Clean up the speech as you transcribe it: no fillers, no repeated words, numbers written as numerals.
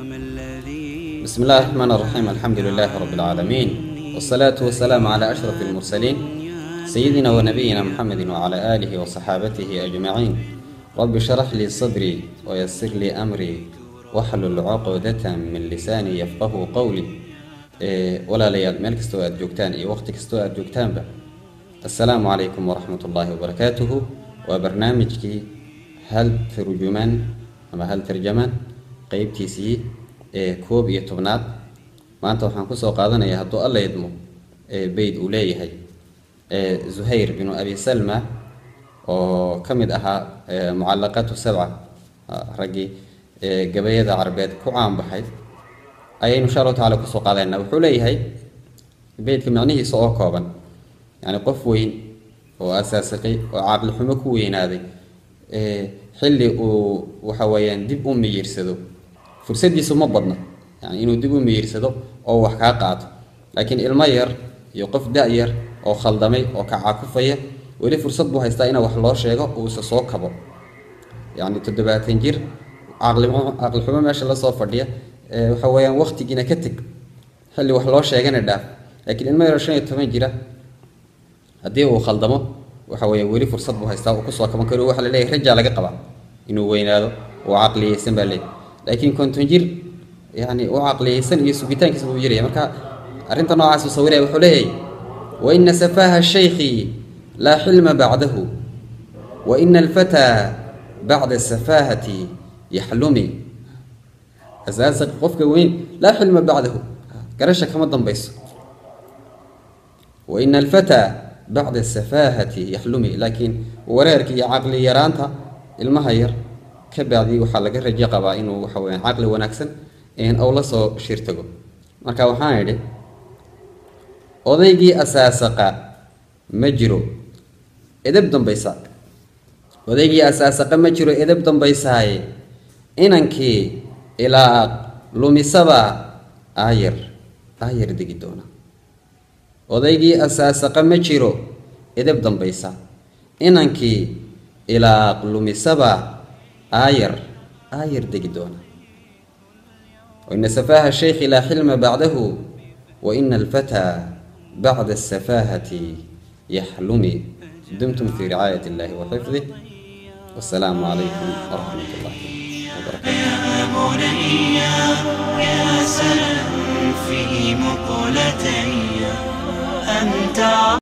بسم الله الرحمن الرحيم. الحمد لله رب العالمين، والصلاة والسلام على أشرف المرسلين سيدنا ونبينا محمد وعلى آله وصحابته أجمعين. رب اشرح لي صدري ويسر لي أمري واحلل عقدة من لساني يفقه قولي. ولا ليال ميل كستو aad joogtaan iyo waqti kastoo aad joogtaanba. السلام عليكم ورحمة الله وبركاته. وبرنامجكي هل ترجمان أما هل ترجمان قيبتيسي كوب iyo tobnaad. maanta waxaan ku soo qaadanayaa hadduu alla idmo bayd uu leeyahay Zuhair bin Abi Salma oo kamid ahaa mucallaqatu sab'a ragi gabayada Carabeed ku caan baxay ayaynu insha Allah taala ku soo qaadaynaa. wuxuu leeyahay baydka macnihiisa oo kooban, yani qof weyn oo asaasaqay oo caqli xumo ku weynaaday xilli uu waxa weeyaan dib u miyirsado fursadiisu ma badna, yani inuu dib u miyirsado oo wax ka qaato. laakiin ilmo yar iyo qof da' yar oo khaldamay oo ka caakufaya weli fursad buu haystaa in wax loo sheego oo soo kabo. yani 70 jir aqli xumo meesha la soo fadhiya waxa weeyaan waqtigiina ka tag xilli wax loo sheegana dhaaf. laakiin ilmo yar 15 jira hadii uu khaldamo waxa weeyaan weli fursad buu haystaa oo ku soo kaban karo. waxa la leeyahay rajaa laga qaba inuu weynaado oo aqliyeysan baa leeyahay. laakiin konton jir يعني وعقليسن iyo sugitaankiisa uu jiray. marka arinta noocaas uu sawiray wuxuu leeyahay wa inna safaha shaykhi la hilma ba'dahu wa inna al-fata ba'da safahati yahlumi. asaasan qofka weyn la hilma ba'dahu garasha kama dambayso. wa inna al-fata ba'da safahati yahlumi. laakiin wareerka iyo aqli yaraanta ilmaha yar ka baadi waxa laga rajo qabaa inuu waxa weeyaan aqli wanaagsan أو لا سو شيرتجو. مركا وحنا يدي odaygii asaasaqa ma jiro edeb dambaysa. odaygii asaasaqa ma jiro edeb dambaysaay inankii ilaa lumisaba ayar digi doona. odaygii asaasaqa ma jiro edeb dambaysa inankii ilaa lumisaba ayar digi doona. وإن سفاهة الشيخ لا حلم بعده وإن الفتى بعد السفاهة يحلم. دمتم في رعاية الله وحفظه، والسلام عليكم ورحمة الله وبركاته. يا بني يا سلام في مقلتي أنت